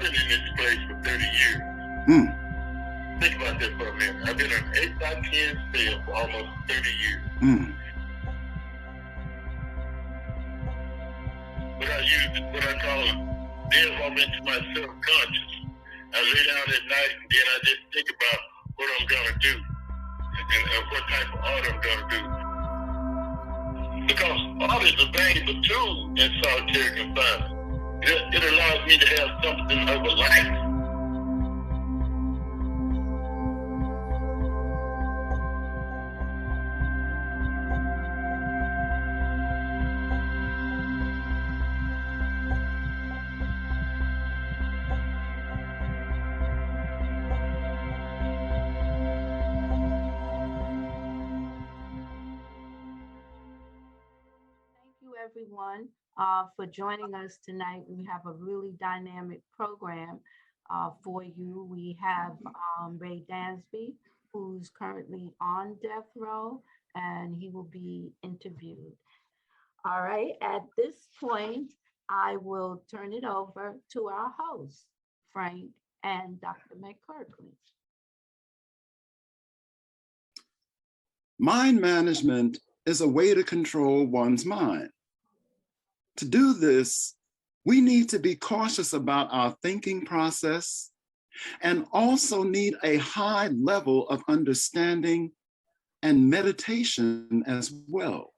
I've been in this place for 30 years. Think about that for a minute. I've been an 8x10 cell for almost 30 years. But I use what I call delve into my subconscious. I lay down at night and then I just think about what I'm gonna do and what type of art I'm gonna do. Because art is a valuable tool in solitary confinement. It allows me to have something of a life. Everyone for joining us tonight. We have a really dynamic program for you. We have Ray Dansby, who's currently on death row, and he will be interviewed. All right, at this point, I will turn it over to our hosts, Frank and Dr. McKirkland. Mind management is a way to control one's mind. To do this, we need to be cautious about our thinking process and also need a high level of understanding and meditation as well.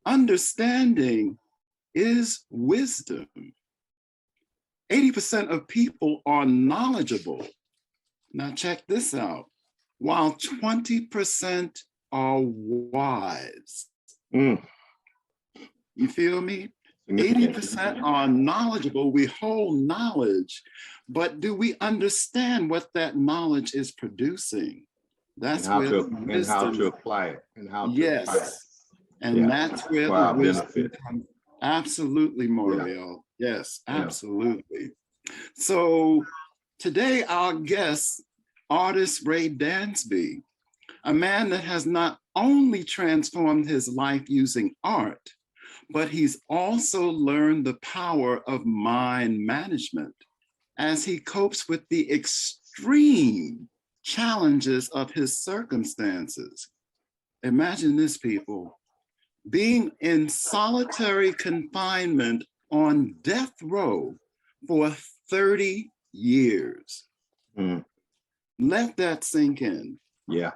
Understanding is wisdom. 80% of people are knowledgeable. Now check this out, while 20% are wise. You feel me? 80% are knowledgeable. We hold knowledge, but do we understand what that knowledge is producing? That's and how to apply it and how to apply it. And that's where the wisdom comes. Absolutely, Moriel. Yes, absolutely. So today our guest, artist Ray Dansby, a man that has not only transformed his life using art, but he's also learned the power of mind management as he copes with the extreme challenges of his circumstances. Imagine this, people, being in solitary confinement on death row for 30 years. Let that sink in. Yeah.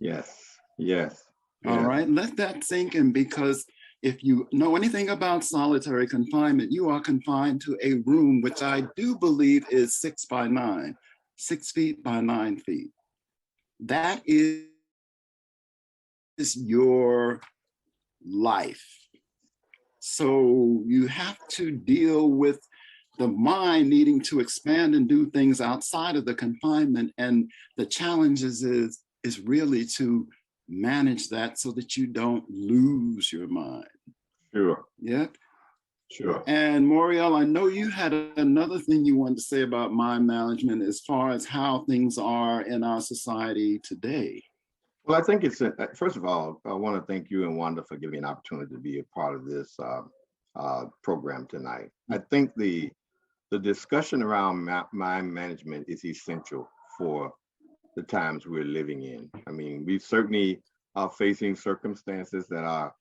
Yes. All right, let that sink in, because if you know anything about solitary confinement, you are confined to a room, which I do believe is 6 by 9, 6 feet by 9 feet. That is your life. So you have to deal with the mind needing to expand and do things outside of the confinement. And the challenges is really to manage that so that you don't lose your mind. Sure. Yep. Sure. And Moriel, I know you had another thing you wanted to say about mind management as far as how things are in our society today. Well, I think it's, first of all, I want to thank you and Wanda for giving me an opportunity to be a part of this program tonight. I think the discussion around mind management is essential for the times we're living in. I mean, we certainly are facing circumstances that are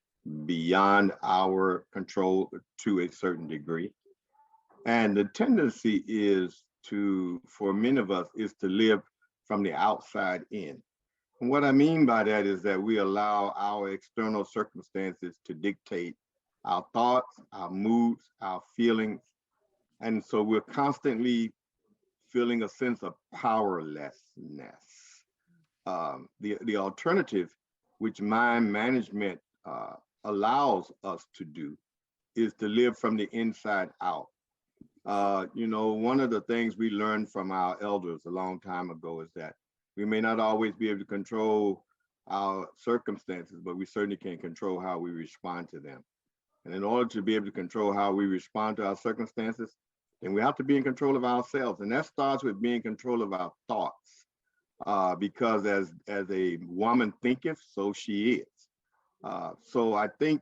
beyond our control to a certain degree. And the tendency is for many of us, is to live from the outside in. And what I mean by that is that we allow our external circumstances to dictate our thoughts, our moods, our feelings. And so we're constantly feeling a sense of powerlessness. The alternative, which mind management allows us to do, is to live from the inside out. One of the things we learned from our elders a long time ago is that we may not always be able to control our circumstances, but we certainly can control how we respond to them. And in order to be able to control how we respond to our circumstances, then we have to be in control of ourselves. And that starts with being in control of our thoughts. Because as a woman thinketh, so she is. So I think,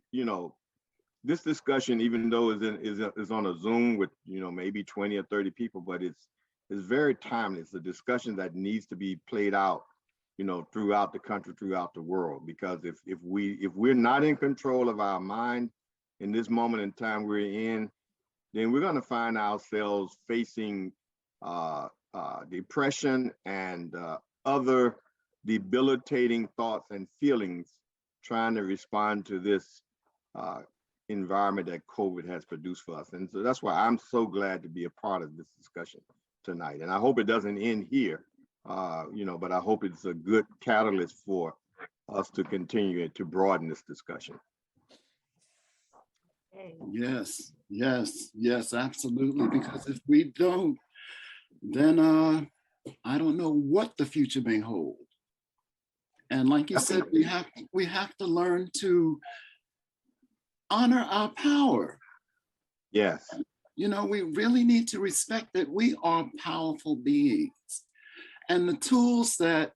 this discussion, even though is on a Zoom with, maybe 20 or 30 people, but it's very timely. It's a discussion that needs to be played out, throughout the country, throughout the world. Because if we're not in control of our mind in this moment in time we're in, then we're going to find ourselves facing depression and other debilitating thoughts and feelings, trying to respond to this environment that COVID has produced for us. And so that's why I'm so glad to be a part of this discussion tonight. And I hope it doesn't end here, but I hope it's a good catalyst for us to continue to broaden this discussion. Yes, yes, yes, absolutely. Because if we don't, then I don't know what the future may hold. And like you said, we have to learn to honor our power. Yes. We really need to respect that we are powerful beings. And the tools that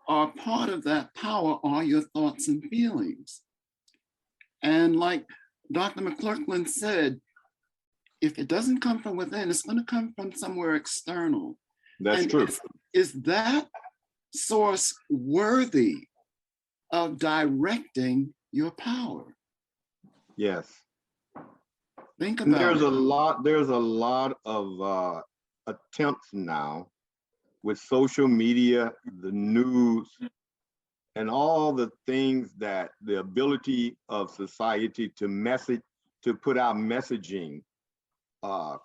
are part of that power are your thoughts and feelings. And like Dr. McClurkin said, if it doesn't come from within, it's going to come from somewhere external. That's true. Is that source worthy of directing your power? Yes. Think about there's it. There's a lot of attempts now with social media, the news, and all the things that the ability of society to put out messaging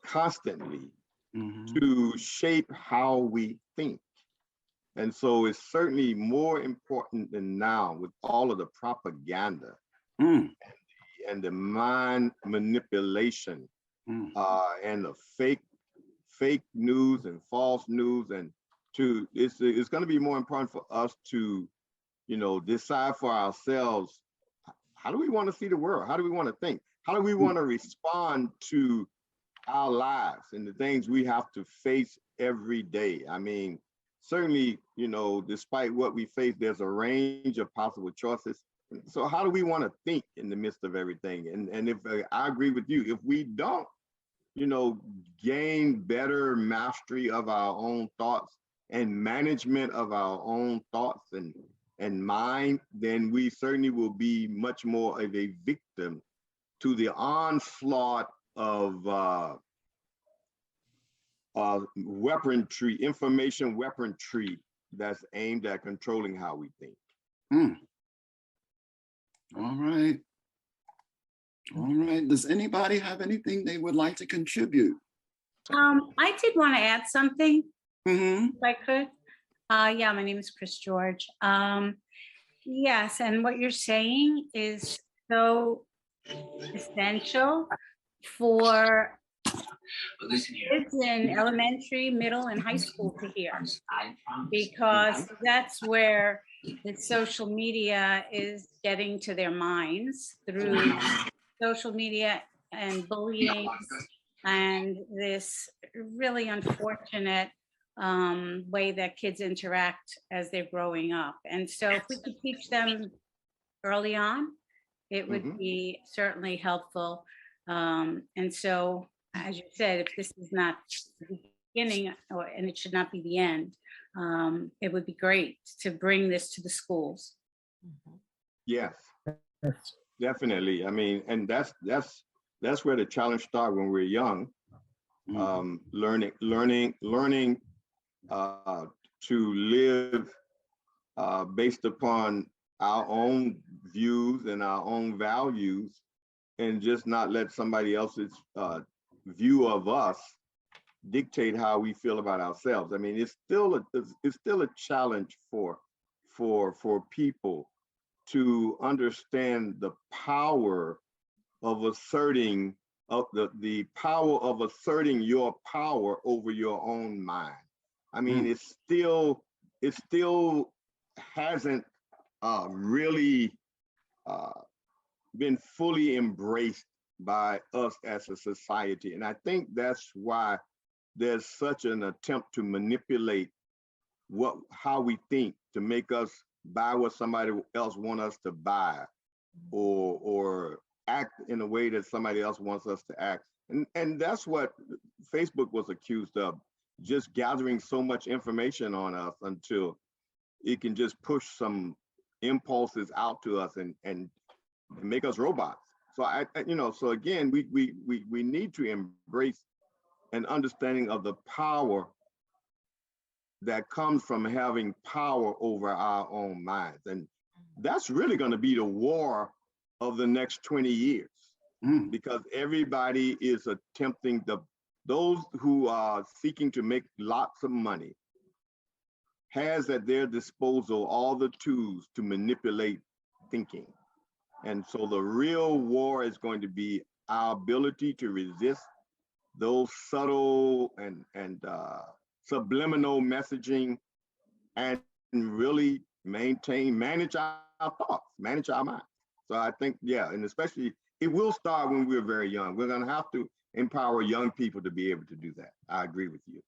constantly to shape how we think. And so it's certainly more important than now with all of the propaganda and the mind manipulation and the fake news and false news, and it's going to be more important for us to decide for ourselves, how do we want to see the world? How do we want to think? How do we want to respond to our lives and the things we have to face every day? I mean, certainly, despite what we face, there's a range of possible choices. So how do we want to think in the midst of everything? And if I agree with you, if we don't, gain better mastery of our own thoughts and management of our own thoughts and mind, then we certainly will be much more of a victim to the onslaught of weaponry, information weaponry that's aimed at controlling how we think. All right. All right. Does anybody have anything they would like to contribute? I did want to add something, if I could. Yeah, my name is Chris George. Yes, and what you're saying is so essential for kids in elementary, middle, and high school to hear, because that's where the social media is getting to their minds through social media and bullying and this really unfortunate way that kids interact as they're growing up. And so if we could teach them early on, it would be certainly helpful. And so, as you said, if this is not the beginning, and it should not be the end, it would be great to bring this to the schools. Yes, definitely. I mean, and that's where the challenge starts when we're young, learning to live based upon our own views and our own values, and just not let somebody else's view of us dictate how we feel about ourselves. I mean, it's still a challenge for people to understand the power of asserting the power of asserting your power over your own mind. I mean, it still hasn't really been fully embraced by us as a society. And I think that's why there's such an attempt to manipulate how we think, to make us buy what somebody else wants us to buy, or act in a way that somebody else wants us to act. And that's what Facebook was accused of, just gathering so much information on us until it can just push some impulses out to us and make us robots. So so again, we need to embrace an understanding of the power that comes from having power over our own minds. And that's really going to be the war of the next 20 years, because everybody is attempting those who are seeking to make lots of money has at their disposal all the tools to manipulate thinking. And so the real war is going to be our ability to resist those subtle and subliminal messaging and really manage our thoughts, manage our minds. So I think, yeah, and especially it will start when we're very young. We're going to have to empower young people to be able to do that. I agree with you.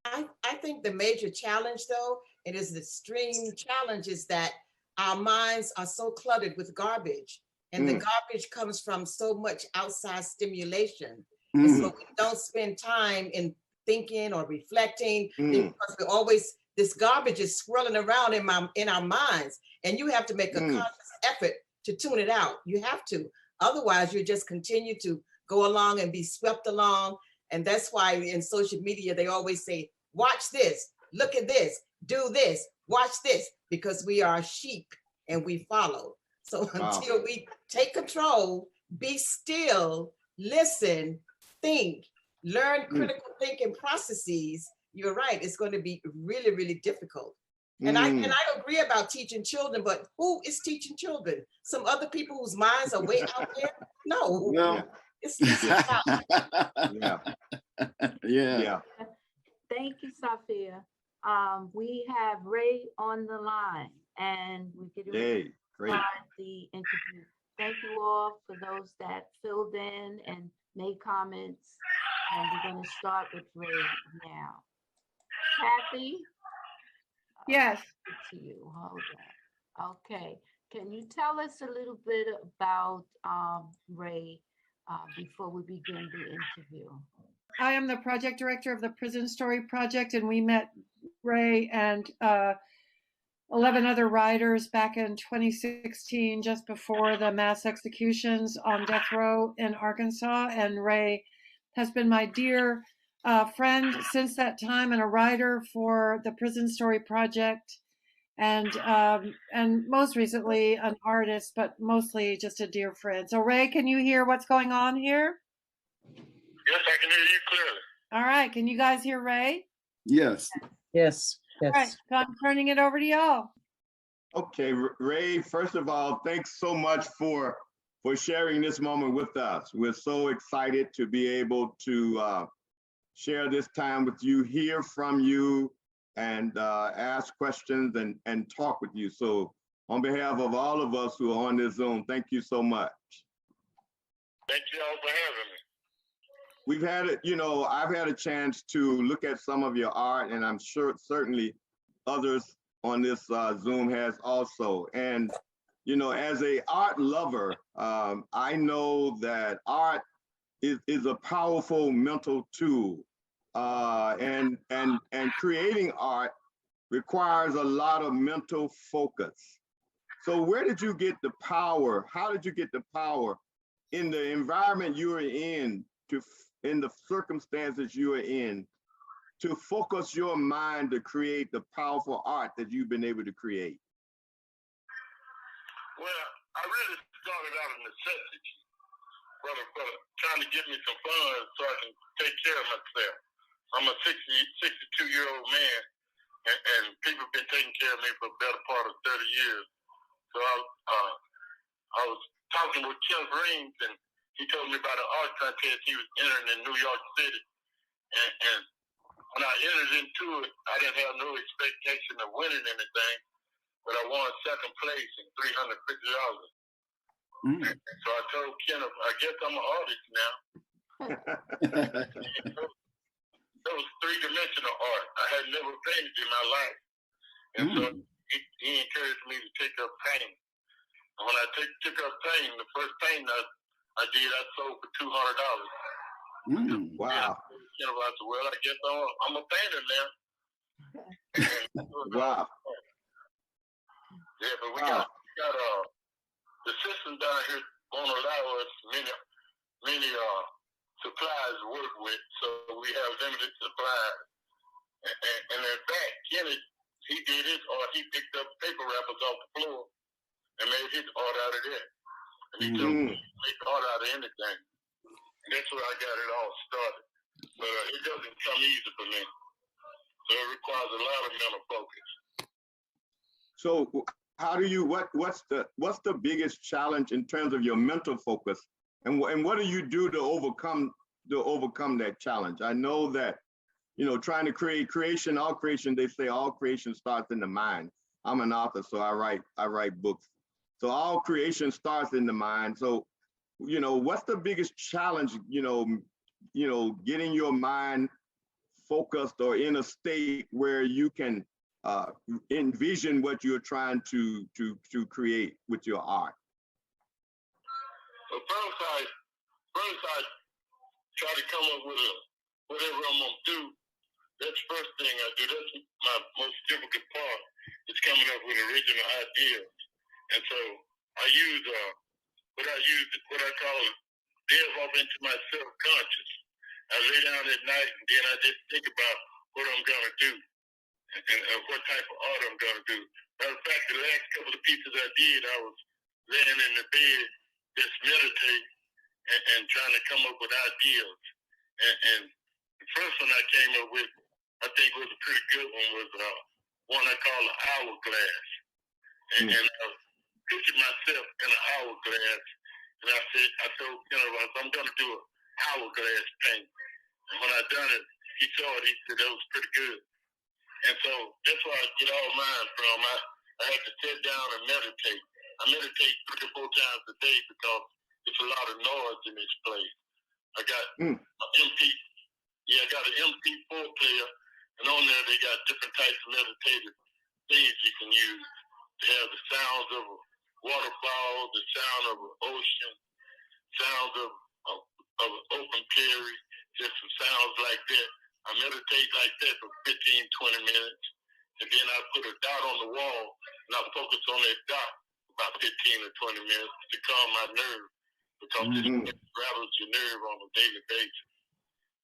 I think the major challenge, though, it is the extreme challenge, is that our minds are so cluttered with garbage, and the garbage comes from so much outside stimulation. And so we don't spend time in thinking or reflecting because we always, this garbage is swirling around in our minds, and you have to make a conscious effort to tune it out. You have to. Otherwise, you just continue to go along and be swept along. And that's why in social media, they always say, watch this, look at this, do this, watch this, because we are sheep and we follow. So until we take control, be still, listen, think, learn critical thinking processes, you're right, it's going to be really, really difficult. And I agree about teaching children, but who is teaching children? Some other people whose minds are way out there? No. No. It's yeah. Yeah. Thank you, Sophia. We have Ray on the line, and we get ready to start the interview. Thank you all for those that filled in and made comments. And we're going to start with Ray now. Kathy? Yes. To you. Hold on. Okay. Can you tell us a little bit about Ray before we begin the interview? I am the project director of the Prison Story Project, and we met Ray and 11 other writers back in 2016, just before the mass executions on death row in Arkansas. And Ray has been my dear friend since that time, and a writer for the Prison Story Project, and most recently an artist, but mostly just a dear friend. So Ray, can you hear what's going on here? Yes, I can hear you clearly. All right, can you guys hear Ray? Yes. Yes. All right, so I'm turning it over to y'all. Okay, Ray, first of all, thanks so much for sharing this moment with us. We're so excited to be able to share this time with you, hear from you, and ask questions and talk with you. So on behalf of all of us who are on this Zoom, thank you so much. Thank you all for having me. We've had it, I've had a chance to look at some of your art, and I'm sure certainly others on this Zoom has also. And, as a art lover, I know that art is a powerful mental tool. And creating art requires a lot of mental focus. So where did you get the power? How did you get the power in the environment you are in the circumstances you are in, to focus your mind to create the powerful art that you've been able to create? Well, I really started out of necessity, for trying to get me some funds so I can take care of myself. I'm a 62-year-old man, and people have been taking care of me for the better part of 30 years. So I was talking with Kim Greens, and he told me about an art contest he was entering in New York City. And when I entered into it, I didn't have no expectation of winning anything, but I won second place and $350. So I told Kenneth, I guess I'm an artist now. That was three-dimensional art. I had never painted in my life. And so he encouraged me to take up painting. And when I took up painting, the first painting I did, I sold for $200. Wow. You know, I said, well, I guess I'm a painter now. Wow. Yeah, but we got the system down here won't allow us many supplies to work with, so we have limited supplies. And in fact, Kenny, he did his art. He picked up paper wrappers off the floor and made his art out of that. And he told me to make art out of anything. And that's where I got it all started. But it doesn't come easy for me. So it requires a lot of mental focus. So how do you, what's the biggest challenge in terms of your mental focus? And what do you do to overcome that challenge? I know that, you know, trying to create creation, they say all creation starts in the mind. I'm an author, so I write books. So all creation starts in the mind. So, you know, what's the biggest challenge, you know, getting your mind focused or in a state where you can envision what you're trying to create with your art? So first I try to come up with whatever I'm gonna do. That's the first thing I do. That's my most difficult part, is coming up with original ideas. And so I use what I call delve off into my subconscious. I lay down at night and then I just think about what I'm gonna do and what type of art I'm gonna do. Matter of fact, the last couple of pieces I did, I was laying in the bed, just meditating and trying to come up with ideas. And the first one I came up with, I think was a pretty good one, was one I call an hourglass. And I pictured myself in an hourglass, and I told I'm gonna do an hourglass paint. And when I done it, he saw it, he said that was pretty good. And so that's where I get all mine from. I have to sit down and meditate. I meditate 3 or 4 times a day because it's a lot of noise in this place. I got an MP4 player, and on there they got different types of meditative things you can use to have the sounds of a waterfall, the sound of an ocean, sounds of an open prairie, just some sounds like that. I meditate like that for 15, 20 minutes, and then I put a dot on the wall, and I focus on that dot about 15 or 20 minutes to calm my nerve, because it rattles your nerve on a daily basis.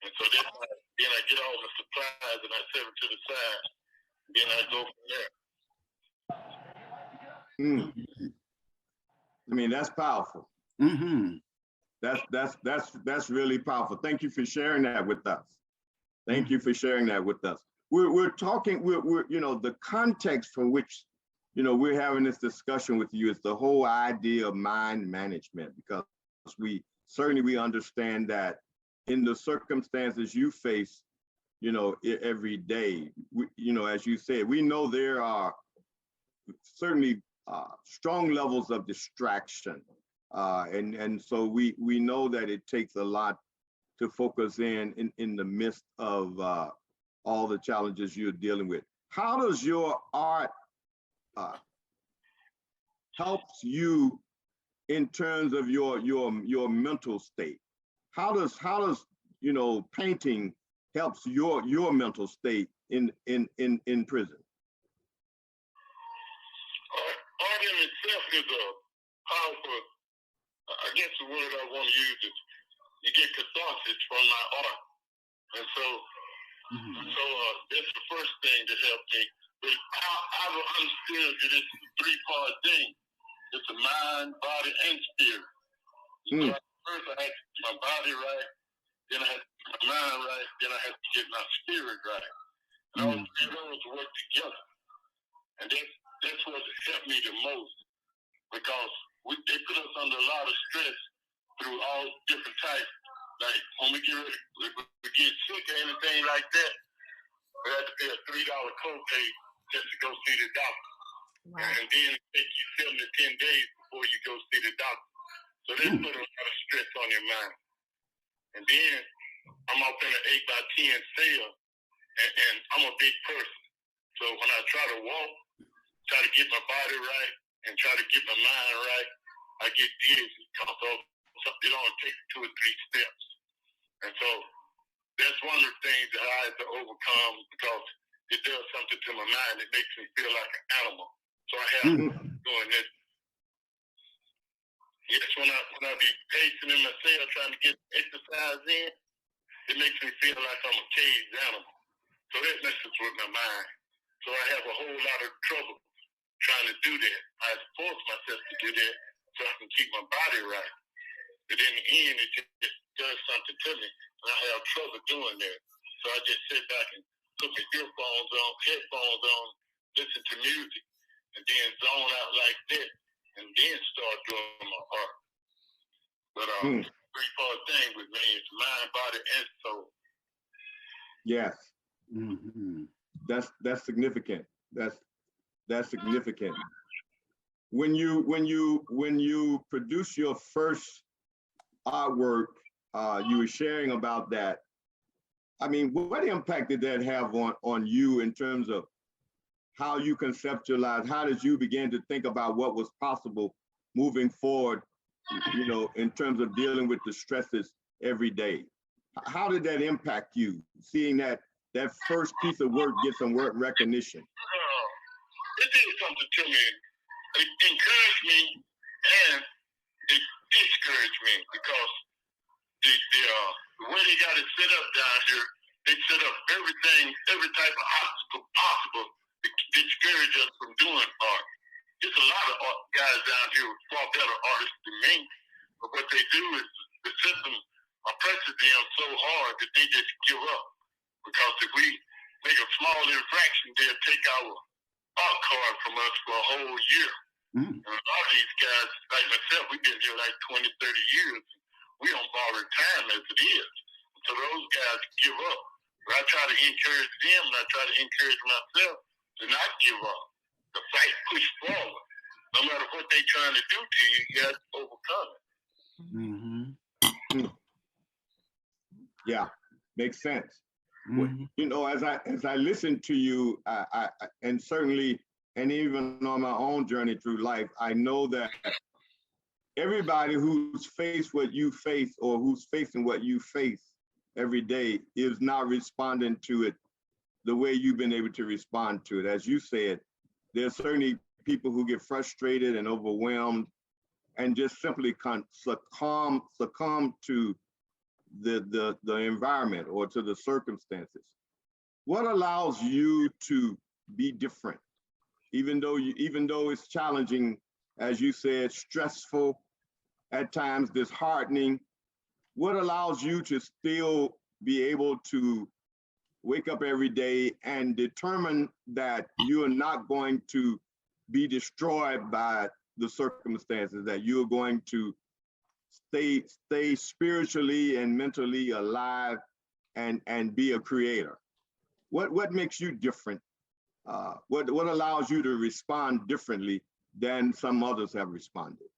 And so then I get all the supplies and I set them to the side, and then I go from there. I mean, that's powerful. That's really powerful. Thank you for sharing that with us. Thank you for sharing that with us. We're talking, you know, the context from which, you know, we're having this discussion with you is the whole idea of mind management, because we understand that in the circumstances you face, you know, every day, you know, as you said, we know there are certainly strong levels of distraction. And so we know that it takes a lot to focus in the midst of all the challenges you're dealing with. How does your art helps you in terms of your mental state? How does you know, painting helps your mental state in prison? Art in itself is a powerful, I guess the word I want to use is, you get catharsis from my art. And so that's the first thing that helped me. But I've understood that it's a 3-part thing. It's a mind, body, and spirit. So first I had to get my body right, then I had to get my mind right, then I had to get my spirit right. And all 3 of those work together. And that's what helped me the most, because they put us under a lot of stress through all different types. Like when we get sick or anything like that, we had to pay a $3 copay just to go see the doctor. Wow. And then it takes you 7 to 10 days before you go see the doctor. So they put a lot of stress on your mind. And then I'm up in an 8x10 cell, and I'm a big person. So when I try to walk, try to get my body right, and try to get my mind right, I get dizzy. So it only takes 2 or 3 steps. And so that's one of the things that I have to overcome because it does something to my mind. It makes me feel like an animal. So I have doing this. Yes, when I be pacing in my cell trying to get exercise in, it makes me feel like I'm a caged animal. So that messes with my mind. So I have a whole lot of trouble trying to do that. I force myself to do that so I can keep my body right. But in the end, it just does something to me, and I have trouble doing that. So I just sit back and put my headphones on, listen to music, and then zone out like that, and then start doing my art. But three-part thing with me is mind, body, and soul. Yes. Mm-hmm. That's significant. That's significant. When you produce your first artwork, you were sharing about that. I mean, what impact did that have on you in terms of how you conceptualize? How did you begin to think about what was possible moving forward, in terms of dealing with the stresses every day? How did that impact you, seeing that first piece of work get some work recognition? It did something to me. It encouraged me and it discouraged me because the way they got it set up down here, they set up everything, every type of obstacle possible to discourage us from doing art. There's a lot of art guys down here far better artists than me, but what they do is the system oppresses them so hard that they just give up. Because if we make a small infraction, they'll take our art card from us for a whole year. And a lot of these guys, like myself, we've been here like 20, 30 years. We don't borrow time as it is. So those guys give up. But I try to encourage them, and I try to encourage myself to not give up, to fight, push forward. No matter what they're trying to do to you, you have to overcome it. Mm-hmm. Yeah, makes sense. As I listen to you, I and certainly, and even on my own journey through life, I know that everybody who's faced what you face or who's facing what you face every day is not responding to it the way you've been able to respond to it. As you said, there's certainly people who get frustrated and overwhelmed and just simply succumb to the environment or to the circumstances. What allows you to be different, even though it's challenging, as you said, stressful, at times disheartening? What allows you to still be able to wake up every day and determine that you are not going to be destroyed by the circumstances, that you're going to stay spiritually and mentally alive and be a creator? What makes you different? What allows you to respond differently than some others have responded?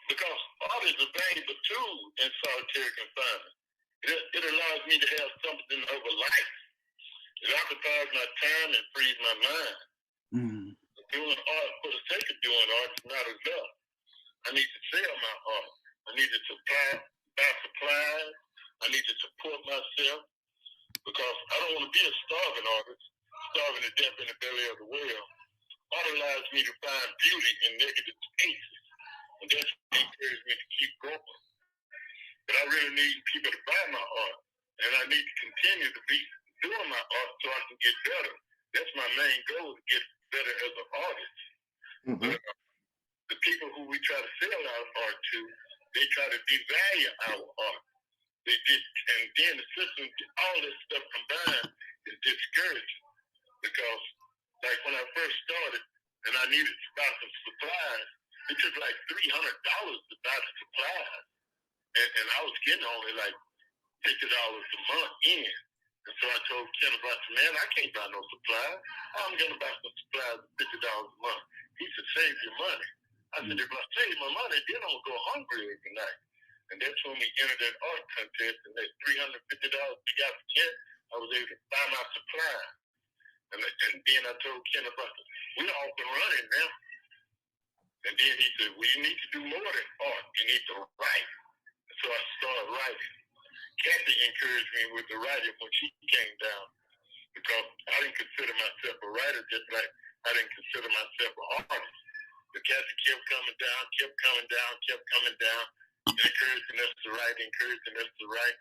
Because art is a valuable tool in solitary confinement. It allows me to have something of a life. It occupies my time and frees my mind. Doing art for the sake of doing art is not enough. I need to sell my art. I need to buy supplies. I need to support myself because I don't want to be a starving artist, starving to death in the belly of the whale. Art allows me to find beauty in negative spaces, and that's what encourages me to keep going. But I really need people to buy my art, and I need to continue to be doing my art so I can get better. That's my main goal, to get better as an artist. But the people who we try to sell our art to, they try to devalue our art. And then the system, all this stuff combined is discouraging. Because like when I first started and I needed to buy some supplies, it took like $300 to buy the supplies. And I was getting only like $50 a month in. And so I told Kenneth, man, I can't buy no supplies. I'm going to buy some supplies for $50 a month. He said, save your money. I said, if I save my money, then I'm going to go hungry every night. And that's when we entered that art contest, and that $350 we got from it, I was able to buy my supplies. And then I told Ken about it. We're off and running now. And then he said, well, you need to do more than art. You need to write. So I started writing. Kathy encouraged me with the writing when she came down because I didn't consider myself a writer just like I didn't consider myself an artist. But Kathy kept coming down, encouraging us to write.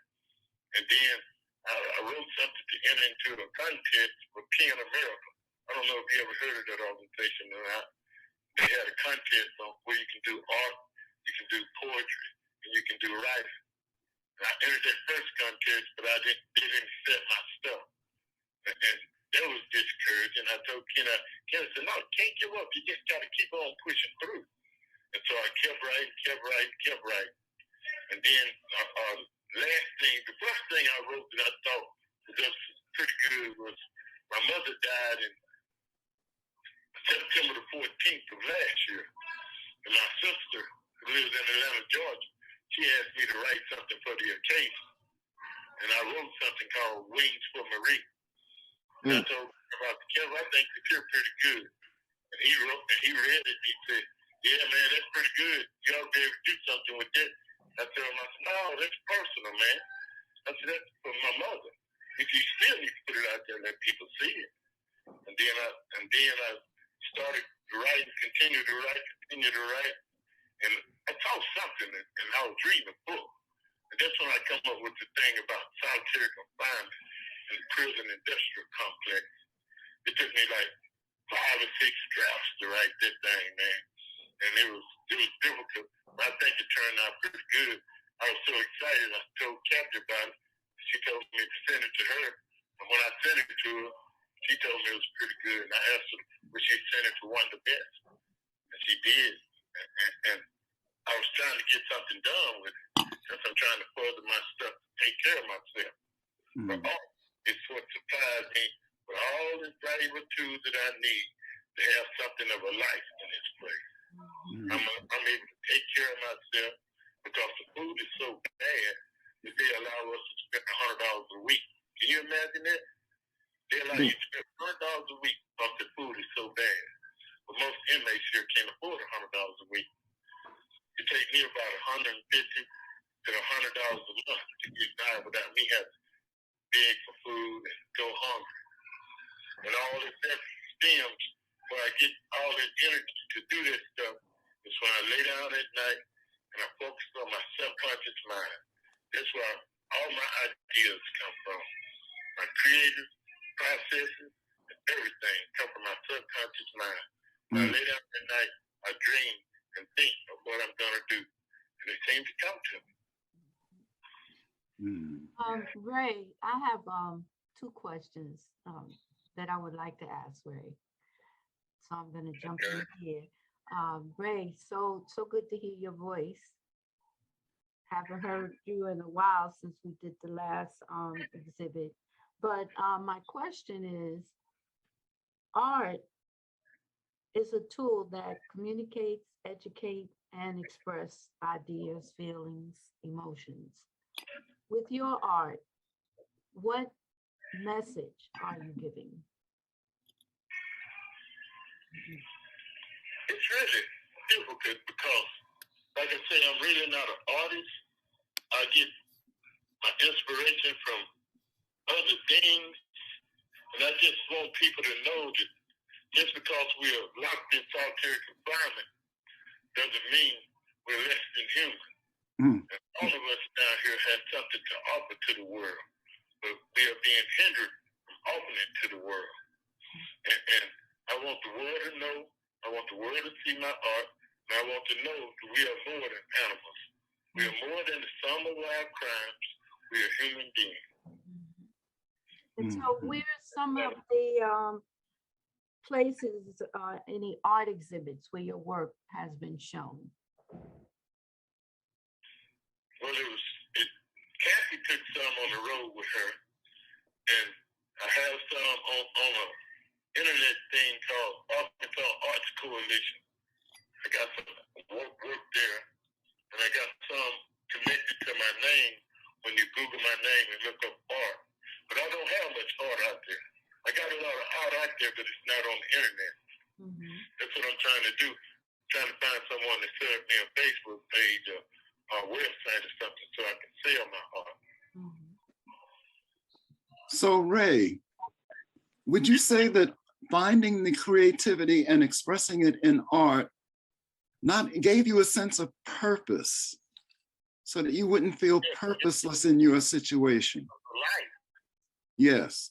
And then I wrote something to enter into a contest for Pen America. I don't know if you ever heard of that organization or not. They had a contest on where you can do art, you can do poetry, and you can do writing. And I entered that first contest, but they didn't accept my stuff. And that was discouraging. I told Ken said, no, can't give up. You just got to keep on pushing through. And so I kept writing. And then the first thing I wrote that I thought was just pretty good was my mother died in September the 14th of last year. And my sister, who lives in Atlanta, Georgia, she asked me to write something for the occasion. And I wrote something called Wings for Marie. And I told him about the Kevin, I think you're pretty good. And he read it and he said, yeah, man, that's pretty good. You ought to be able to do something with that. I told him, no, that's personal, man. I said, that's for my mother. If you still need to put it out there and let people see it. And then I started to write, continue to write. And I saw something and I was reading a book. And that's when I come up with the thing about solitary confinement in the prison industrial complex. It took me like 5 or 6 drafts to write that thing, man. And it was difficult, but I think it turned out pretty good. I was so excited. I told Kathy about it. She told me to send it to her. And when I sent it to her, she told me it was pretty good. And I asked her, would she send it to one of the best? And she did. And I was trying to get something done with it. Because I'm trying to further my stuff, take care of myself. Mm-hmm. But art is what supplies me with all the valuable tools that I need to have something of a life in this place. Mm-hmm. I'm able to take care of myself because the food is so bad that they allow us to spend $100 a week. Can you imagine that? They allow you to spend $100 a week because the food is so bad. But most inmates here can't afford $100 a week. It takes me about $150 to $100 a month to get by without me having to beg for food and go hungry. And all this stems where I get all that energy to do this stuff is when I lay down at night and I focus on my subconscious mind. That's where all my ideas come from. My creative processes and everything come from my subconscious mind. When I lay down at night, I dream and think of what I'm going to do. And it seems to come to me. Ray, I have 2 questions that I would like to ask Ray. So I'm going to jump in here. Ray, so good to hear your voice. Haven't heard you in a while since we did the last exhibit. But my question is, art is a tool that communicates, educates, and express ideas, feelings, emotions. With your art, what message are you giving? It's really difficult because, like I say, I'm really not an artist. I get my inspiration from other things, and I just want people to know that just because we are locked in solitary confinement doesn't mean we're less than human. And all of us down here have something to offer to the world, but we are being hindered from offering it to the world. And I want the world to know, I want the world to see my art, and I want to know that we are more than animals. We are more than the sum of our crimes. We are human beings. And so where's some of the places, any art exhibits where your work has been shown? Well, Kathy took some on the road with her, and I have some on an internet thing called Arkansas Arts Coalition. I got some work there, and I got some connected to my name when you Google my name and look up art. But I don't have much art out there. I got a lot of art out there, but it's not on the internet. That's what I'm trying to do. Trying to find someone to set up me a Facebook page or a website or something so I can sell my art. So Ray, would you say that finding the creativity and expressing it in art not gave you a sense of purpose so that you wouldn't feel purposeless in your situation? Life. Yes.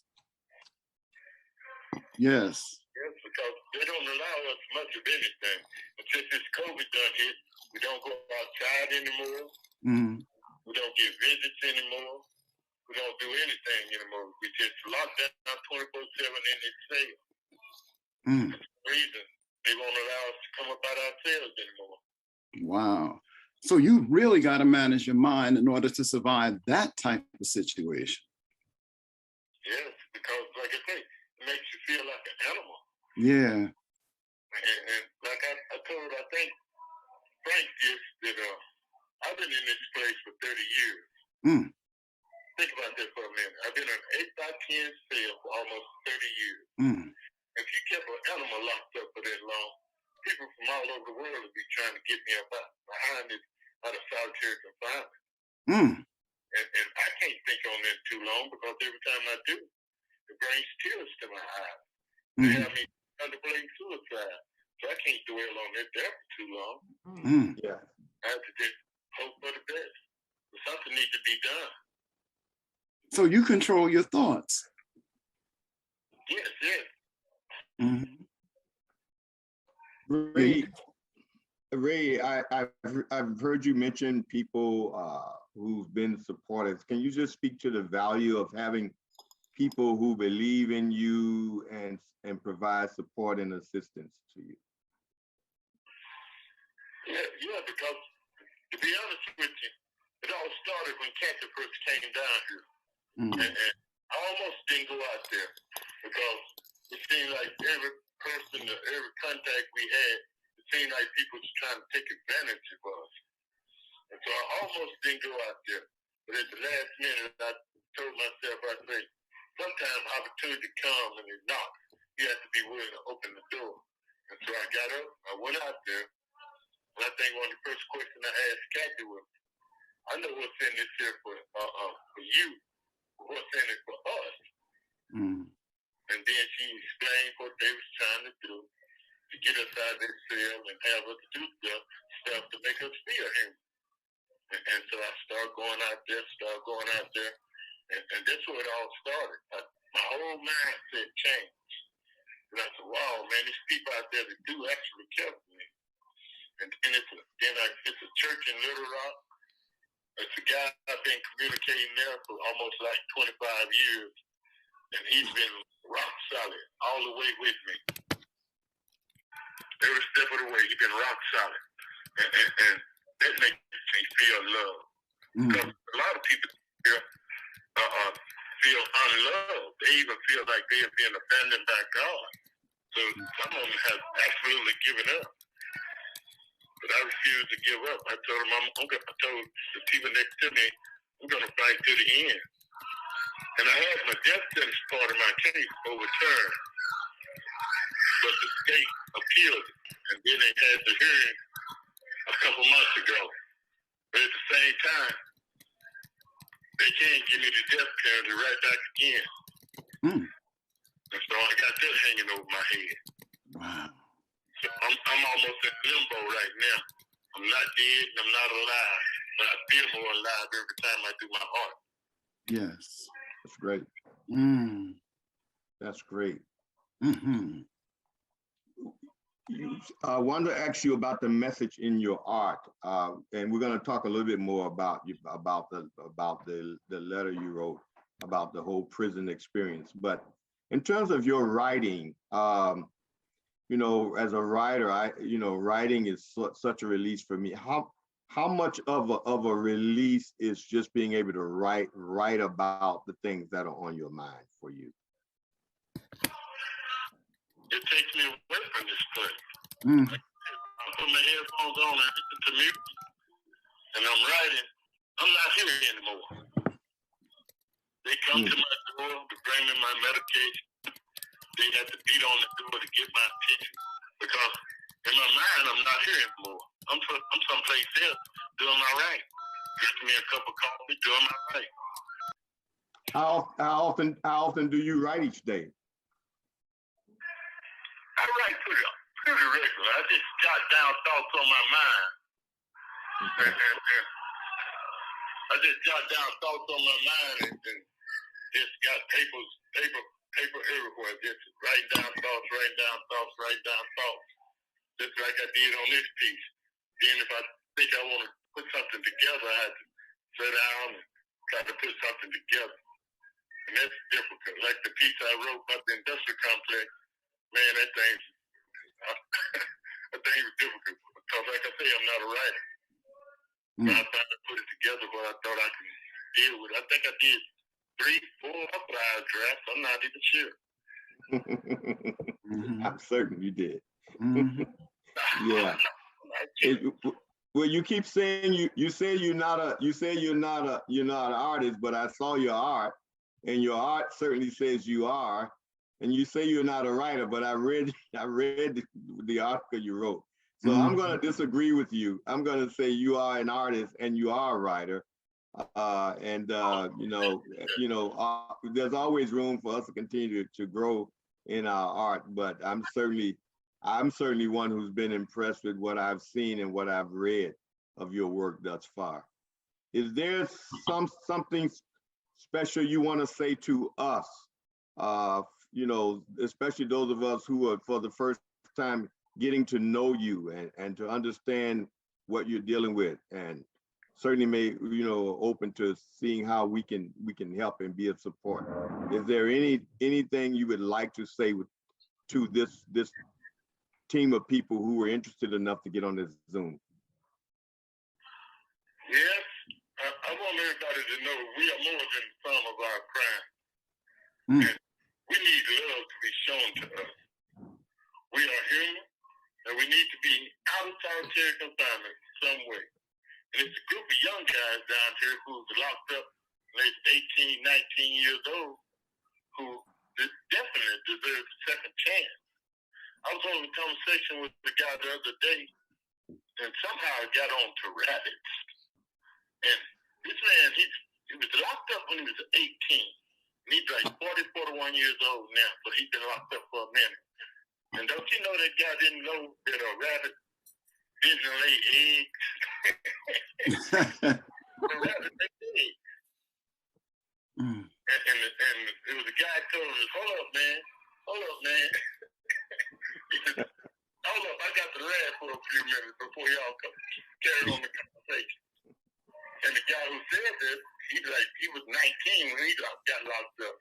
Yes. Yes, because they don't allow us much of anything. And since this COVID done hit, we don't go outside anymore. We don't get visits anymore. We don't do anything anymore. We just lock down 24/7 in this cell. That's the reason they won't allow us to come up out our cells anymore. Wow. So you really got to manage your mind in order to survive that type of situation. Yes, because like I say, it makes you feel like an animal. Yeah. And like I told, I think Frank just that I've been in this place for 30 years. Think about that for a minute. I've been in an 8x10 cell for almost 30 years. If you kept an animal locked up for that long, people from all over the world would be trying to get me up behind this out of solitary confinement. And I can't think on that too long because every time I do, it brings tears to my eyes. They have me contemplating suicide. So I can't dwell on that death for too long. Yeah. I have to just hope for the best. But something needs to be done. So you control your thoughts. Yes, yes. Ray, I've heard you mention people who've been supporters. Can you just speak to the value of having people who believe in you and provide support and assistance to you? Yeah, because to be honest with you, it all started when cancer first came down here. And I almost didn't go out there because it seemed like every person, every contact we had, it seemed like people was trying to take advantage of us. And so I almost didn't go out there. But at the last minute, I told myself, I say, sometimes opportunity comes and it knocks. You have to be willing to open the door. And so I got up, I went out there, and I think one of the first questions I asked Kathy was, I know what's in this here for you, what's in it for us. And then she explained what they was trying to do to get us out of this cell and have us do stuff to make us feel human. And so I started going out there, and that's where it all started. My whole mindset changed. And I said, wow, man, there's people out there that do actually care for me. And it's a church in Little Rock. It's a guy I've been communicating there for almost like 25 years. And he's been rock solid all the way with me. Every step of the way, he's been rock solid. And that makes me feel love. Because a lot of people feel unloved. They even feel like they are being abandoned by God. So some of them have absolutely given up. But I refuse to give up. I told them, I told the people next to me, I'm going to fight to the end. And I had my death sentence part of my case overturned. But the state appealed it. And then they had the hearing a couple months ago. But at the same time, they can't give me the death penalty right back again. And so I got that hanging over my head. Wow. So I'm almost in limbo right now. I'm not dead and I'm not alive, but I feel more alive every time I do my art. Yes. That's great. That's great. I wanted to ask you about the message in your art, and we're going to talk a little bit more about the letter you wrote about the whole prison experience. But in terms of your writing, you know, as a writer, writing is such a release for me. How much of a release is just being able to write about the things that are on your mind for you? It takes me away from this place. I put my headphones on and listen to music, and I'm writing. I'm not here anymore. They come to my door to bring me my medication, they had to beat on the door to get my attention because in my mind I'm not here anymore. I'm someplace else doing my right. Drinking me a cup of coffee, doing my right. How often do you write each day? I write pretty regular. I just jot down thoughts on my mind. Okay. And I just jot down thoughts on my mind and just got paper everywhere. Just write down thoughts. Just like I did on this piece. Then if I think I want to put something together, I have to sit down and try to put something together. And that's difficult. Like the piece I wrote about the industrial complex, man, that thing was difficult. Because like I say, I'm not a writer. But I tried to put it together what I thought I could deal with. I think I did 3, 4 or 5 drafts. I'm not even sure. I'm certain you did. Yeah. Well, you keep saying you say you're not an artist, but I saw your art, and your art certainly says you are. And you say you're not a writer, but I read the article you wrote. So I'm going to disagree with you. I'm going to say you are an artist and you are a writer. There's always room for us to continue to grow in our art, but I'm certainly one who's been impressed with what I've seen and what I've read of your work thus far. Is there something special you want to say to us? Especially those of us who are for the first time getting to know you and to understand what you're dealing with, and certainly open to seeing how we can help and be of support. Is there anything you would like to say to this team of people who were interested enough to get on this Zoom? Yes, I want everybody to know we are more than the sum of our crime. And we need love to be shown to us. We are human, and we need to be out of solitary confinement some way. And it's a group of young guys down here who's locked up, maybe 18, 19 years old, who definitely deserve a second chance. I was having a conversation with the guy the other day, and somehow I got on to rabbits. And this man, he was locked up when he was 18. And he's like 40, 41 years old now, but he's been locked up for a minute. And don't you know that guy didn't know that a rabbit didn't lay eggs? A rabbit lays eggs. And it was a guy told him, hold up, man. He said, hold up, I got to laugh for a few minutes before y'all carry on the conversation. And the guy who said this, he was 19 when he got locked up.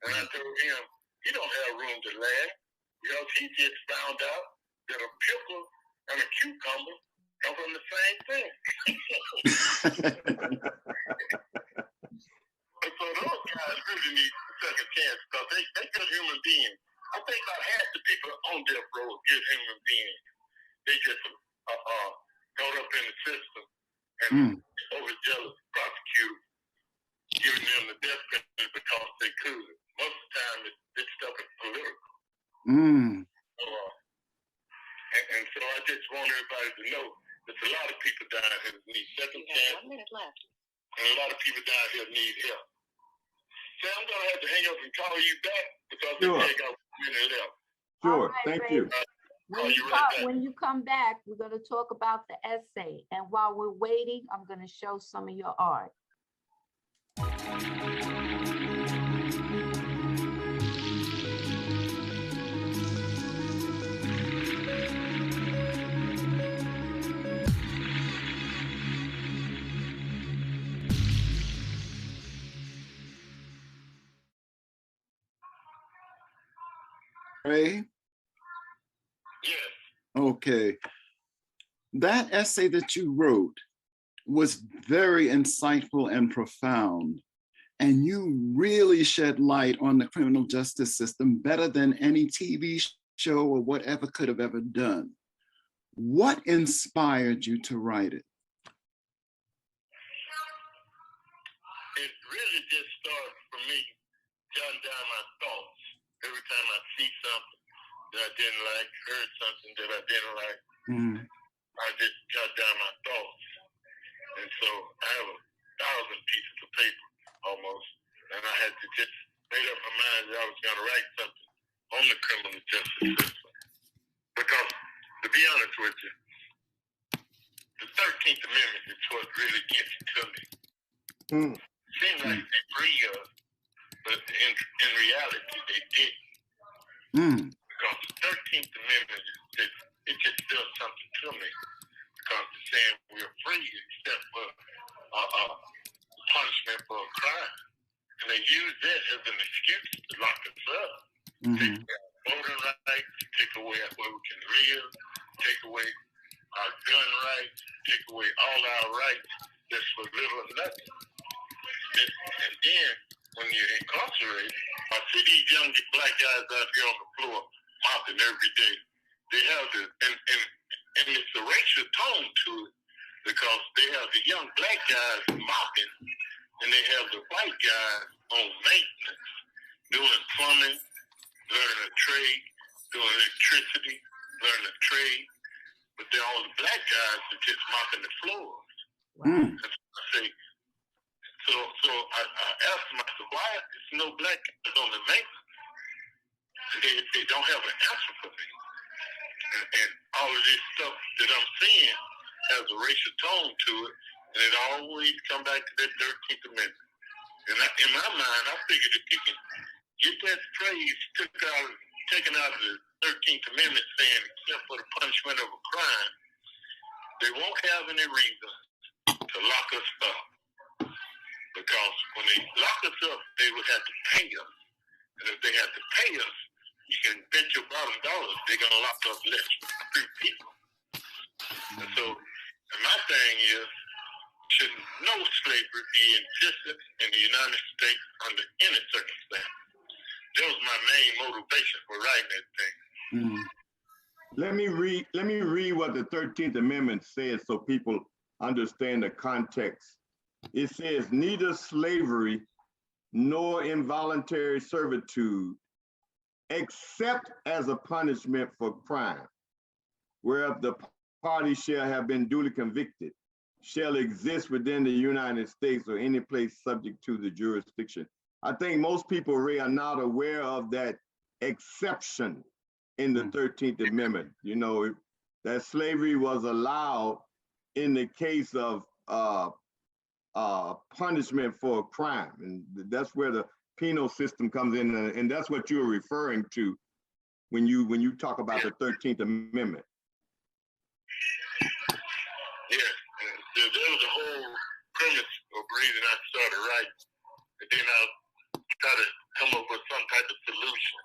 And I told him, you don't have room to laugh, because he just found out that a pickle and a cucumber come from the same thing. And so those guys really need a second chance, because they good human beings. I think about half the people on death row are good human beings. They just caught up in the system and overzealous prosecutors giving them the death penalty because they could. Most of the time, this stuff is political. And so I just want everybody to know there's a lot of people down here that need second chance. 1 minute left. And a lot of people down here need help. So I'm going to have to hang up and call you back because they got 1 minute left. Sure, right, thank Ray. you. When you come back, we're going to talk about the essay. And while we're waiting, I'm going to show some of your art. Ray? Yes. Okay. That essay that you wrote was very insightful and profound. And you really shed light on the criminal justice system better than any TV show or whatever could have ever done. What inspired you to write it? It really just started for me jotting down my thoughts. every time I see something that I didn't like, heard something that I didn't like, I just jot down my thoughts. And so I have 1,000 pieces of paper almost, and I had to just made up my mind that I was going to write something on the criminal justice system. Because, to be honest with you, the 13th Amendment is what really gets to me. It seems like they free us, but in reality, they didn't. Because the 13th Amendment, it just does something to me. Because it's saying we're free except for punishment for a crime. And they use that as an excuse to lock us up. Take away our voting rights, take away where we can live, take away our gun rights, take away all our rights just for little or nothing. And then, when you're incarcerated, I see these young black guys out here on the floor mopping every day. They have and it's a racial tone to it because they have the young black guys mopping and they have the white guys on maintenance, doing plumbing, learning a trade, doing electricity, learning a trade. But then all the black guys are just mopping the floors. That's what I say. So I asked myself, why is no black guys on the maintenance? They don't have an answer for me. And all of this stuff that I'm seeing has a racial tone to it, and it always come back to that 13th Amendment. And in my mind, I figured if you can get that phrase taken out of the 13th Amendment saying except for the punishment of a crime, they won't have any reason to lock us up. Because when they lock us up, they would have to pay us. And if they have to pay us, you can bet your bottom dollar they're going to lock up less free people. And so, and my thing is, should no slavery be existed in the United States under any circumstance? That was my main motivation for writing that thing. Let me read what the 13th Amendment says so people understand the context. It says, neither slavery nor involuntary servitude, except as a punishment for crime, whereof the party shall have been duly convicted, shall exist within the United States or any place subject to the jurisdiction. I think most people, Ray, are not aware of that exception in the 13th Amendment. You know, that slavery was allowed in the case of punishment for a crime. And that's where the penal system comes in. And that's what you're referring to when you talk about the 13th Amendment. Yes, there was a whole premise of reason I started writing. And then I try to come up with some type of solution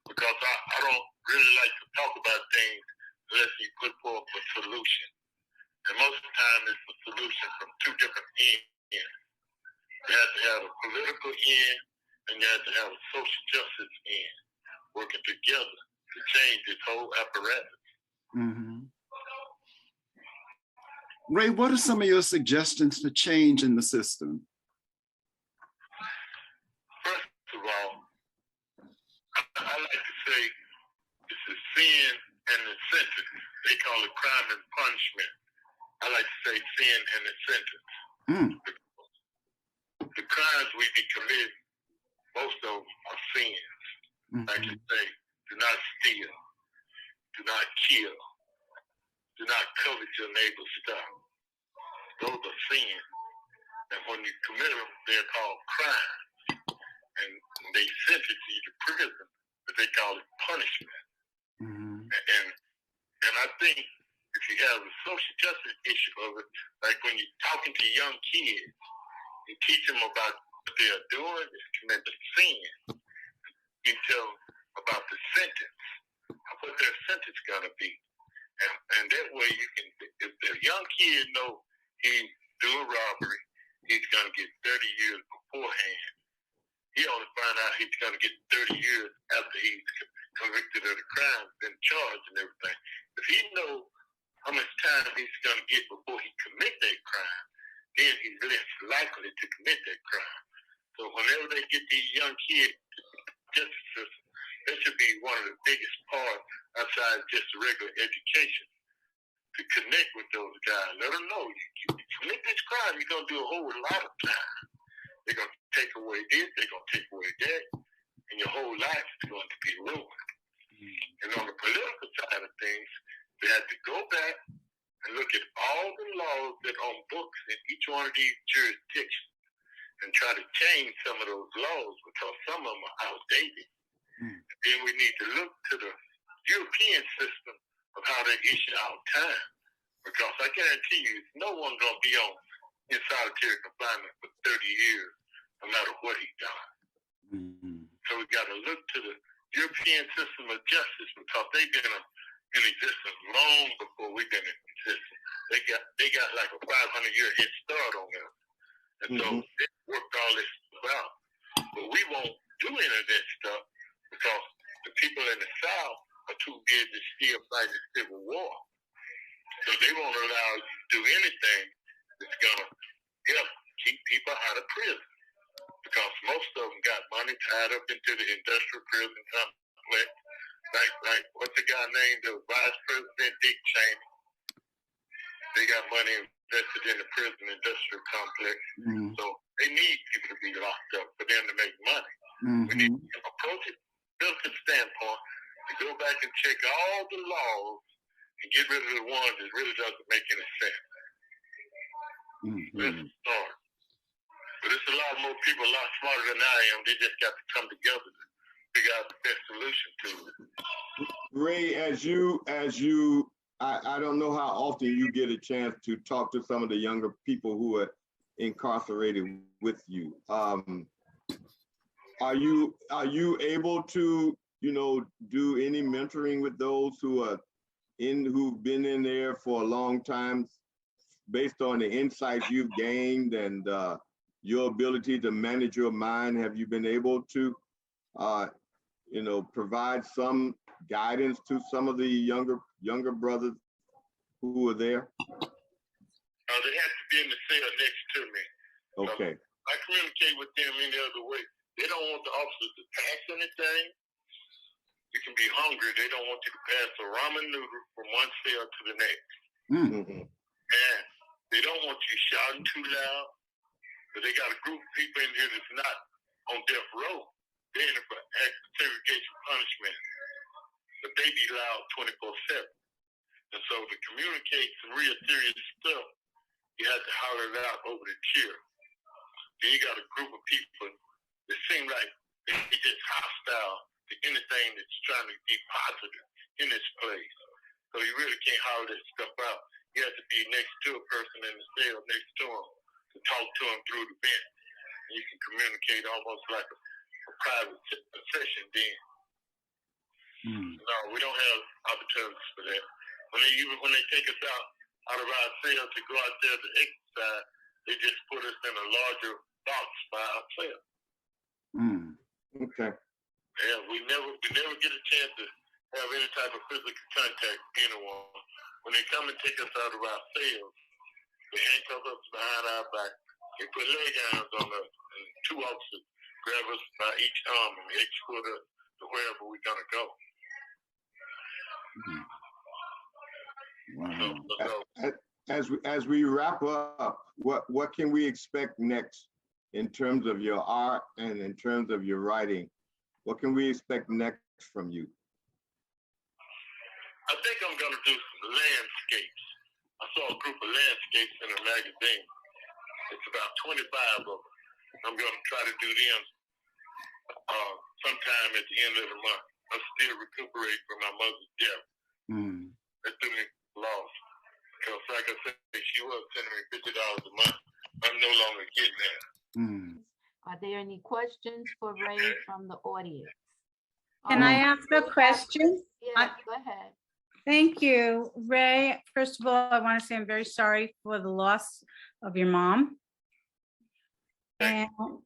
because I don't really like to talk about things unless you put forth a solution. And most of the time it's a solution from two different ends. You have to have a political end and you have to have a social justice end working together to change this whole apparatus. Ray, what are some of your suggestions for change in the system? First of all, I like to say this is sin and incentive. They call it crime and punishment. I like to say sin and incentive. The crimes we be committing, most of them are sins. Like you say, do not steal, do not kill, do not covet your neighbor's stuff. Those are sins. And when you commit them, they're called crimes. And they sentence you to prison, but they call it punishment. And I think if you have a social justice issue of it, like when you're talking to young kids, you teach them about what they're doing, is committing sin. You tell them about the sentence, what their sentence gonna be. And that way you can, if the young kid know he's doing robbery, he's gonna get 30 years beforehand. He only find out he's gonna get 30 years after he's convicted of the crime, been charged and everything. If he knows how much time he's gonna get before he commit that crime, then he's less likely to commit that crime. So whenever they get these young kids justice system, they teach them about the sentence. How their sentence gonna be. And that way you can, if the young kid know he's doing robbery, he's gonna get 30 years beforehand. He only find out he's gonna get 30 years after he's convicted of the crime, been charged and everything. If he knows how much time he's gonna get before he commit that crime, then he's less likely to commit that crime. So whenever they get these young kids that should be one of the biggest parts outside just regular education, to connect with those guys. Let them know you commit this crime, you're going to do a whole lot of time. They're going to take away this, they're going to take away that, and your whole life is going to be ruined. And on the political side of things, they have to go back and look at all the laws that are on books in each one of these jurisdictions and try to change some of those laws because some of them are outdated. Then we need to look to the European system of how they issue out time. Because I guarantee you, no one's going to be in solitary confinement for 30 years, no matter what he done. So we got to look to the European system of justice because they've been in existence long before we've been in existence. They got like a 500-year head start on us. And so they worked all this stuff out. But we won't do any of that stuff because the people in the South are too busy to still fight the Civil War. So they won't allow you to do anything that's going to help keep people out of prison. Because most of them got money tied up into the industrial prison complex. Like what's the guy named, the Vice President Dick Cheney? They got money invested in the prison industrial complex. So they need people to be locked up for them to make money. We need to approach it from a standpoint to go back and check all the laws and get rid of the ones that really doesn't make any sense. Let's start. But there's a lot more people, a lot smarter than I am. They just got to come together to figure out the best solution to it. Ray, I don't know how often you get a chance to talk to some of the younger people who are incarcerated with you. Are you able to, do any mentoring with those who've been in there for a long time, based on the insights you've gained and your ability to manage your mind? Have you been able to, provide some guidance to some of the younger brothers who are there? They have to be in the cell next to me. Okay. I communicate with them any other way. They don't want the officers to pass anything. You can be hungry. They don't want you to pass a ramen noodle from one cell to the next. And they don't want you shouting too loud. But they got a group of people in here that's not on death row. They're in it for segregation punishment. But they be loud 24/7. And so to communicate some real serious stuff, you have to holler it out over the cheer. Then you got a group of people that seem like they just hostile to anything that's trying to be positive in this place. So you really can't holler that stuff out. You have to be next to a person in the cell next to them to talk to them through the vent. And you can communicate almost like a private session then. No, we don't have opportunities for that. When they take us out of our cell to go out there to exercise, they just put us in a larger box by ourselves. Okay. Yeah, we never get a chance to have any type of physical contact with anyone. When they come and take us out of our cells, they handcuff us behind our back. They put leg irons on us, and two officers grab us by each arm and escort us to wherever we're gonna go. Wow. As we wrap up, what can we expect next in terms of your art and in terms of your writing? What can we expect next from you? I think I'm gonna do some landscapes. I saw a group of landscapes in a magazine. It's about 25 of them. I'm gonna try to do them sometime at the end of the month. I'm still recuperating from my mother's death. That threw me lost. Because like I said, she was sending me $50 a month. I'm no longer getting that. Are there any questions for Ray from the audience? Can I ask a question? Yeah, go ahead. Thank you, Ray. First of all, I want to say I'm very sorry for the loss of your mom. I want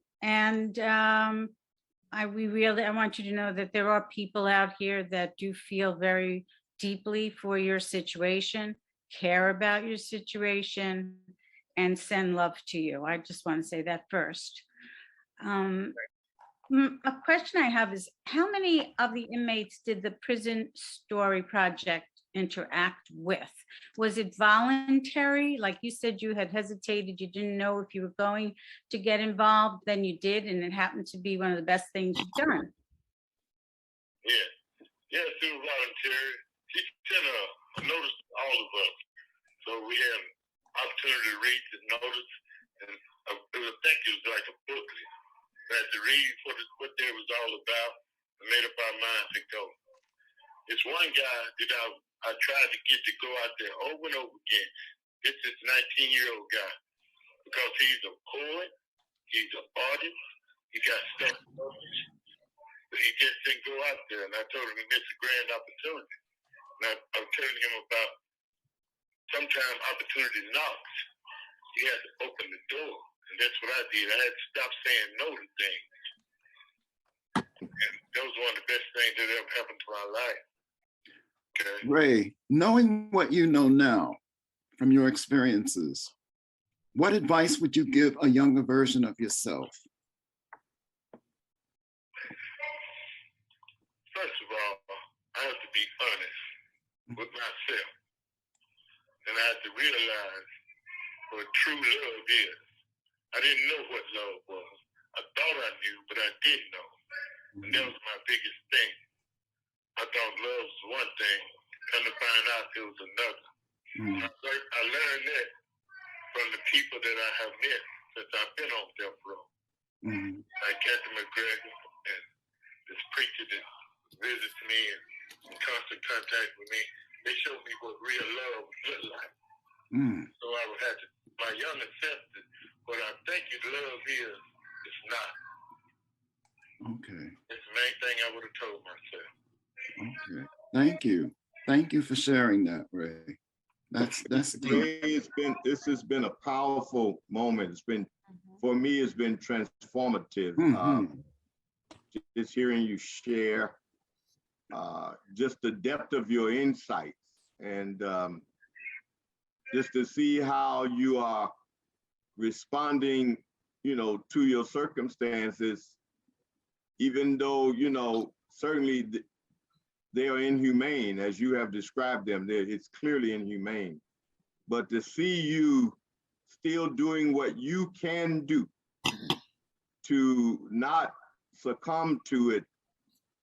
you to know that there are people out here that do feel very deeply for your situation, care about your situation, and send love to you. I just want to say that first. A question I have is, how many of the inmates did the Prison Story Project interact with? Was it voluntary? Like you said, you had hesitated, you didn't know if you were going to get involved, then you did, and it happened to be one of the best things you've done. Yeah, yes, it was voluntary. She sent a notice to all of us, so we had an opportunity to read the notice, and I think it was like a booklet. We had to read what they was all about and made up our minds to go. It's one guy that I tried to get to go out there over and over again. This is 19-year-old guy, because he's a poet, he's an artist, he got stuff published, but he just didn't go out there. And I told him he missed a grand opportunity. And I was telling him about sometimes opportunity knocks. You had to open the door. And that's what I did. I had to stop saying no to things. And that was one of the best things that ever happened to my life. Okay. Ray, knowing what you know now from your experiences, what advice would you give a younger version of yourself? First of all, I have to be honest with myself. And I have to realize what true love is. I didn't know what love was. I thought I knew, but I didn't know. And that was my biggest thing. I thought love was one thing, come to find out it was another. I learned that from the people that I have met since I've been on death row. Like Captain McGregor and this preacher that visits me and in constant contact with me. They showed me what real love looked like. So I would have to, my young accepted, what I think love is, it's not. Okay. It's the main thing I would have told myself. Okay. Thank you. Thank you for sharing that, Ray. That's Ray, this has been a powerful moment. It's been, for me, it's been transformative. Just hearing you share, just the depth of your insights, and just to see how you are responding, to your circumstances, even though, certainly they are inhumane, as you have described them. It's clearly inhumane. But to see you still doing what you can do to not succumb to it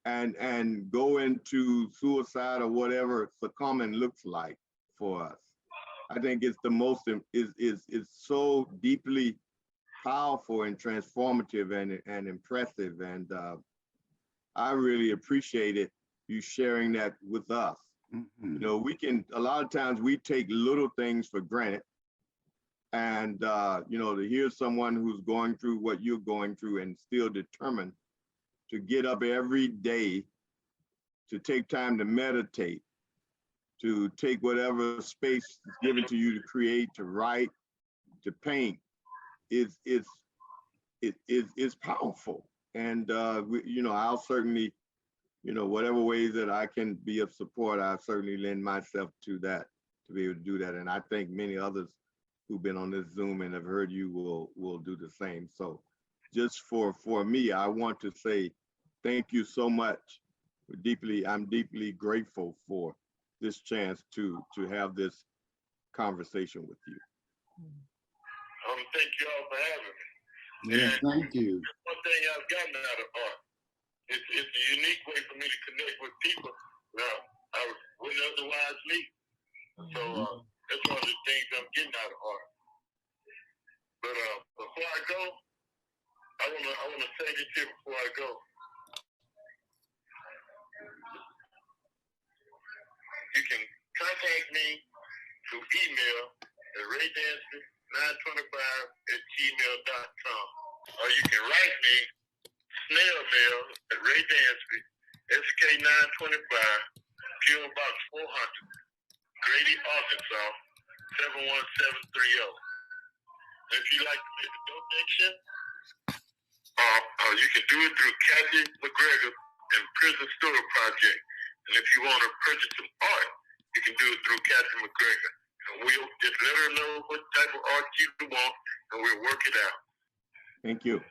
and go into suicide or whatever succumbing looks like for us, I think it's the most, is so deeply powerful and transformative and impressive. And I really appreciate it, you sharing that with us. We can, a lot of times we take little things for granted. And, to hear someone who's going through what you're going through and still determined to get up every day, to take time to meditate, to take whatever space is given to you to create, to write, to paint, is powerful. And, I'll certainly, whatever ways that I can be of support, I certainly lend myself to that, to be able to do that. And I think many others who've been on this Zoom and have heard you will do the same. So just for me, I want to say thank you so much. I'm deeply grateful for this chance to have this conversation with you. Thank you all for having me. Yeah, thank you. One thing I've gotten out of art, it's a unique way for me to connect with people now I wouldn't otherwise meet. So that's one of the things I'm getting out of art. But before I go, I wanna say this here before I go. You can contact me through email at raydansby925@gmail.com, or you can write me snail mail at Ray Dansby, SK925, PO Box 400, Grady, Arkansas 71730. If you'd like to make a donation, you can do it through Kathy McGregor and Prison Story Project. And if you want to purchase some art, you can do it through Kathy McGregor. And we'll just let her know what type of art you want, and we'll work it out. Thank you.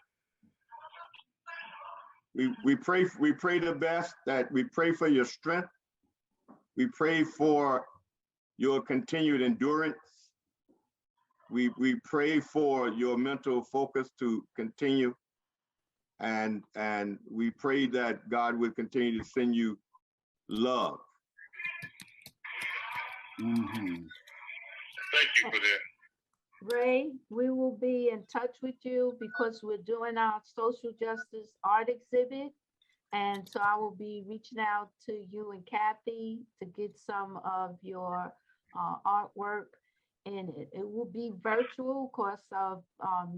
We pray the best, that we pray for your strength. We pray for your continued endurance. We pray for your mental focus to continue. And we pray that God will continue to send you love. Thank you for that. Ray, we will be in touch with you because we're doing our social justice art exhibit. And so I will be reaching out to you and Kathy to get some of your artwork in it. It will be virtual because of,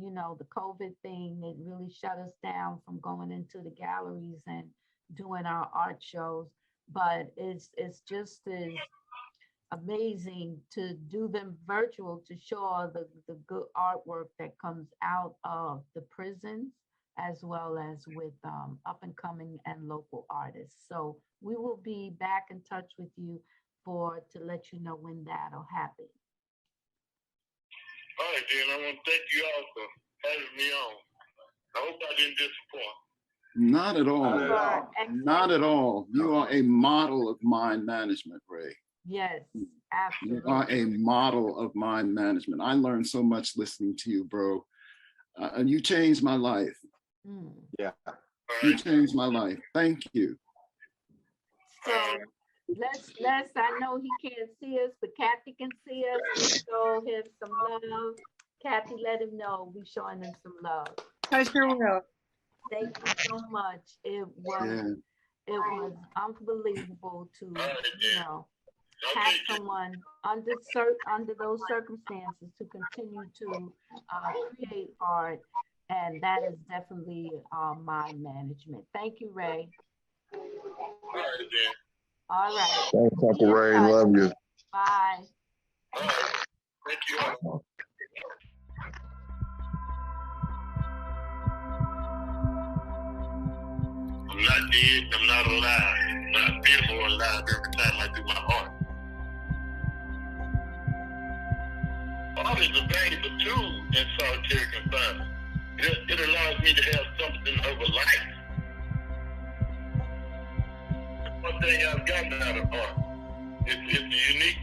you know, the COVID thing. It really shut us down from going into the galleries and doing our art shows. But it's just as amazing to do them virtual to show the good artwork that comes out of the prisons, as well as with up and coming and local artists. So we will be back in touch with you to let you know when that'll happen. All right, then. I want to thank you all for having me on. I hope I didn't disappoint. Not at all. Not at all. You are a model of mind management, Ray. Yes, absolutely. You are a model of mind management. I learned so much listening to you, bro. And you changed my life. Yeah. You changed my life. Thank you. So let's I know he can't see us, but Kathy can see us. Let's show him some love. Kathy, let him know we're showing him some love. I sure will. Thank you so much. It was unbelievable to, you know, have someone under those circumstances to continue to create art, and that is definitely mind management. Thank you, Ray. All right. Thanks, Uncle Ray. Love you. Bye. Thank you. I'm not dead, I'm not alive, but I feel more alive every time I do my art. Art is a valuable tool in solitary confinement. It allows me to have something of a life. One thing I've gotten out of art, it's a unique